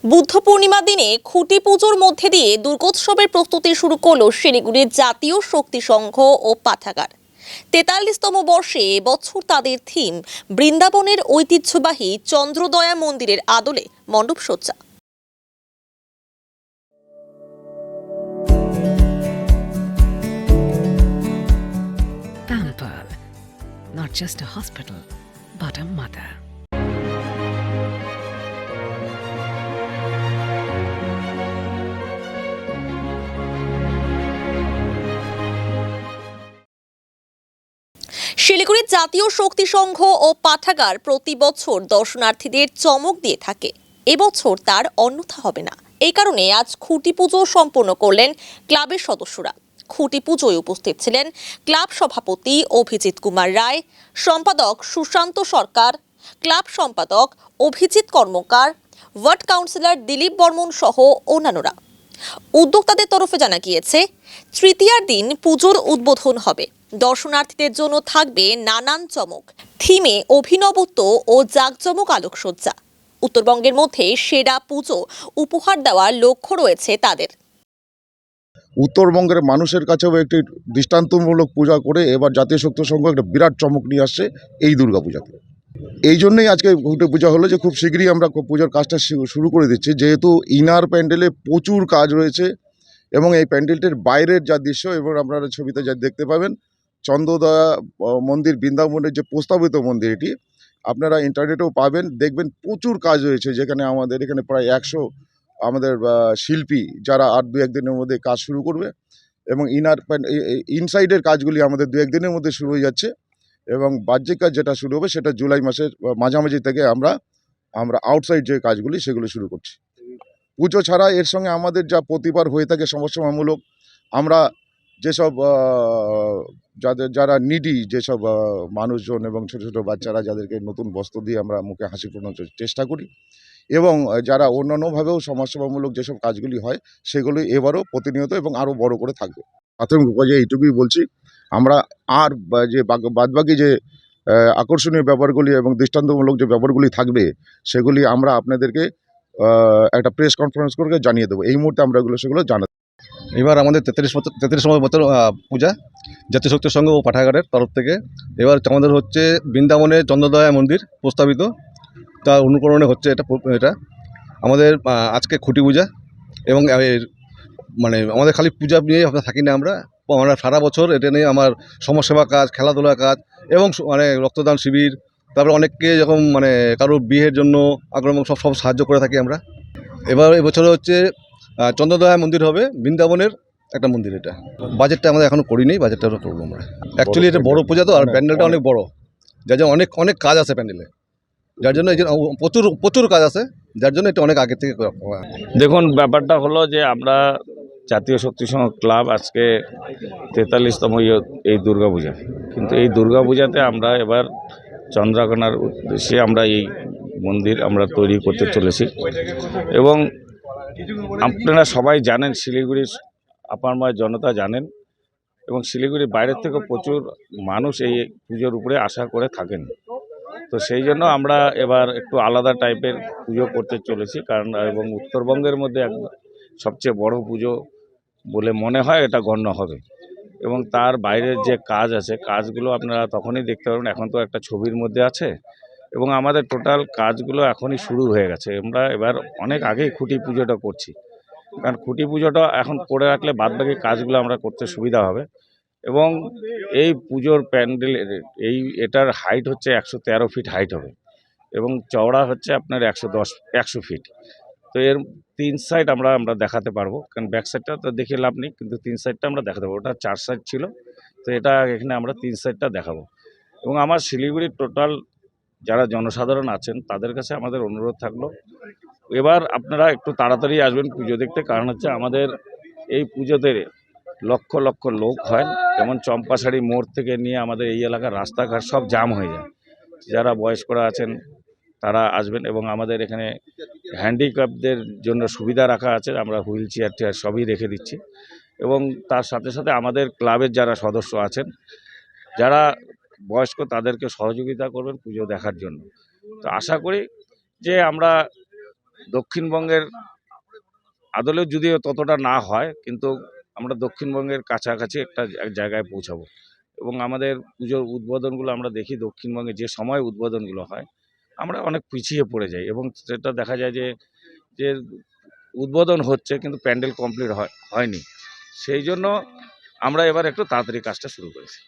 বুদ্ধ পূর্ণিমা দিনে খুঁটি পুজোর মধ্যে দিয়ে দুর্গোৎসবের প্রস্তুতি শুরু করল শিলিগুড়ির জাতীয় শক্তি সংঘ ও পাঠাগার। ৪৩তম বর্ষে এবছর তাদের থিম বৃন্দাবনের ঐতিহ্যবাহী চন্দ্রদয়া মন্দিরের আদলে মণ্ডপসজ্জা। Pamper, not just a hospital, but a mother. শিলিগুড়ির জাতীয় শক্তি সংঘ ও পাঠাগার প্রতি বছর দর্শনার্থীদের চমক দিয়ে থাকে। এবছর তার অন্যথা হবে না। এই কারণে আজ খুঁটি পুজো সম্পন্ন করলেন ক্লাবের সদস্যরা। খুঁটি পুজোয় উপস্থিত ছিলেন ক্লাব সভাপতি অভিজিৎ কুমার রায়, সম্পাদক সুশান্ত সরকার, ক্লাব সম্পাদক অভিজিৎ কর্মকার, ওয়ার্ড কাউন্সিলর দিলীপ বর্মন সহ অন্যান্যরা। উদ্যোক্তাদের তরফে জানা গিয়েছে, তৃতীয়ার দিন পুজোর উদ্বোধন হবে। দর্শনার্থীদের জন্য থাকবে নানান চমক, থিমে অভিনবত্ব ও জাঁকজমক আলোকসজ্জা। উত্তরবঙ্গের মধ্যে সেরা পুজো উপহার দেওয়ার লক্ষ্য রয়েছে তাদের। উত্তরবঙ্গের মানুষের কাছেও একটি দৃষ্টান্তমূলক পূজা করে এবার জাতীয় শক্তি সংঘ একটা বিরাট চমক নিয়ে আসছে এই দুর্গাপূজাতে। এই জন্যই আজকে খুঁটি পূজা হলো যে খুব শীঘ্রই আমরা পুজোর কাজটা শুরু করে দিচ্ছি, যেহেতু ইনার প্যান্ডেলে প্রচুর কাজ রয়েছে এবং এই প্যান্ডেলটির বাইরের যা দৃশ্য এবং আপনারা ছবিতে যা দেখতে পাবেন, চন্দ্রদয়া মন্দির বৃন্দাবনের যে প্রস্তাবিত মন্দির, এটি আপনারা ইন্টারনেটেও পাবেন, দেখবেন প্রচুর কাজ রয়েছে, যেখানে আমাদের এখানে প্রায় 100 আমাদের শিল্পী যারা আর 2-1 দিনের মধ্যে কাজ শুরু করবে এবং ইনসাইডের কাজগুলি আমাদের 2-1 দিনের মধ্যে শুরু হয়ে যাচ্ছে এবং বাহ্যিক কাজ যেটা শুরু হবে সেটা জুলাই মাসের মাঝামাঝি থেকে আমরা আউটসাইড যে কাজগুলি সেগুলো শুরু করছি। পুজো ছাড়া এর সঙ্গে আমাদের যা প্রতিবার হয়ে থাকে সমাজসেবামূলক, আমরা যেসব যারা নিডি, যেসব মানুষজন এবং ছোটো ছোটো বাচ্চারা যাদেরকে নতুন বস্ত্র দিয়ে আমরা মুখে হাসি ফোটানোর চেষ্টা করি এবং যারা অন্যান্যভাবেও সমাজসেবামূলক যেসব কাজগুলি হয় সেগুলি এবারও প্রতিনিয়ত এবং আরও বড় করে থাকবে। প্রাথমিক পর্যায়ে এইটুকুই বলছি, আমরা আর যে বাদবাকি যে আকর্ষণীয় ব্যাপারগুলি এবং দৃষ্টান্তমূলক যে ব্যাপারগুলি থাকবে সেগুলি আমরা আপনাদেরকে একটা প্রেস কনফারেন্স করে জানিয়ে দেবো। এই মুহূর্তে আমরা সেগুলো জানাবো। এবার আমাদের 33তম বছর পূজা জাতীয় শক্তি সংঘ ও পাঠাগারের তরফ থেকে। এবার আমাদের হচ্ছে বৃন্দাবনের চন্দ্রদয়া মন্দির প্রস্তাবিত, তার অনুকরণে হচ্ছে এটা আমাদের আজকে খুঁটি পূজা। এবং মানে আমাদের খালি পূজা নিয়েই আমরা থাকি না, আমরা সারা বছর এটা নিয়ে আমার সমাজসেবা কাজ, খেলাধুলা কাজ এবং মানে রক্তদান শিবির, তারপরে অনেককে যখন মানে কারোর বিয়ের জন্য আগ্রহ সব সাহায্য করে থাকি আমরা। এবার এবছরে হচ্ছে চন্দ্রদয়া মন্দির হবে, বৃন্দাবনের একটা মন্দির। এটা বাজেটটা আমাদের এখনও করিনি, বাজেটটা করবো আমরা। অ্যাকচুয়ালি এটা বড় পূজা তো, আর প্যান্ডেলটা অনেক বড়, যার জন্য অনেক কাজ আছে প্যান্ডেলে, যার জন্য এই প্রচুর কাজ আছে, যার জন্য এটা অনেক আগে থেকে। দেখুন, ব্যাপারটা হলো যে আমরা জাতীয় শক্তি সংঘ ক্লাব আজকে 43তম এই দুর্গাপূজা, কিন্তু এই দুর্গাপূজাতে আমরা এবার চন্দ্রকোনার উদ্দেশ্যে আমরা এই মন্দির আমরা তৈরি করতে চলেছি। এবং আপনারা সবাই জানেন, শিলিগুড়ির আপামর জনতা জানেন এবং শিলিগুড়ির বাইরের থেকে প্রচুর মানুষ এই পুজোর উপরে আশা করে থাকেন। তো সেই জন্য আমরা এবার একটু আলাদা টাইপের পুজো করতে চলেছি, কারণ এবং উত্তরবঙ্গের মধ্যে সবচেয়ে বড় পুজো বলে মনে হয় এটা গণ্য হবে। এবং তার বাইরের যে কাজ আছে, কাজগুলো আপনারা তখনই দেখতে পারবেন। এখন তো একটা ছবির মধ্যে আছে এবং আমাদের টোটাল কাজগুলো এখনই শুরু হয়ে গেছে। আমরা এবার অনেক আগেই খুঁটি পুজোটা করছি, কারণ খুঁটি পুজোটা এখন করে রাখলে বাদবাকি কাজগুলো আমরা করতে সুবিধা হবে। এবং এই পুজোর প্যান্ডেলের এটার হাইট হচ্ছে 113 ফিট হাইট হবে এবং চওড়া হচ্ছে আপনার 100 ফিট। তো এর 3 সাইড আমরা দেখাতে পারবো, কারণ ব্যাক সাইডটা তো দেখে লাভ নেই, কিন্তু 3 সাইডটা আমরা দেখাতে পারবো। ওটা 4 সাইড ছিল, তো এটা এখানে আমরা 3 সাইডটা দেখাবো। এবং আমার শিলিগুড়ির টোটাল যারা জনসাধারণ আছেন তাদের কাছে আমাদের অনুরোধ থাকলো, এবার আপনারা একটু তাড়াতাড়ি আসবেন পুজো দেখতে, কারণ হচ্ছে আমাদের এই পুজোতে লক্ষ লক্ষ লোক হয়। যেমন চম্পাশাড়ি মোড় থেকে নিয়ে আমাদের এই এলাকার রাস্তাঘাট সব জাম হয়ে যায়। যারা বয়স্করা আছেন তারা আসবেন এবং আমাদের এখানে হ্যান্ডিক্যাপদের জন্য সুবিধা রাখা আছে, আমরা হুইল চেয়ার সবই রেখে দিচ্ছি। এবং তার সাথে সাথে আমাদের ক্লাবের যারা সদস্য আছেন, যারা বয়স্ক, তাদেরকে সহযোগিতা করবেন পুজো দেখার জন্য। তো আশা করি যে আমরা দক্ষিণবঙ্গের আদলেও যদিও ততটা না হয়, কিন্তু আমরা দক্ষিণবঙ্গের কাছাকাছি এক জায়গায় পৌঁছাবো। এবং আমাদের পুজোর উদ্বোধনগুলো আমরা দেখি দক্ষিণবঙ্গে যে সময় উদ্বোধনগুলো হয় আমরা অনেক পিছিয়ে পড়ে যাই, এবং সেটা দেখা যায় যে যে উদ্বোধন হচ্ছে কিন্তু প্যান্ডেল কমপ্লিট হয়নি। সেই জন্য আমরা এবার একটু তাড়াতাড়ি কাজটা শুরু করেছি।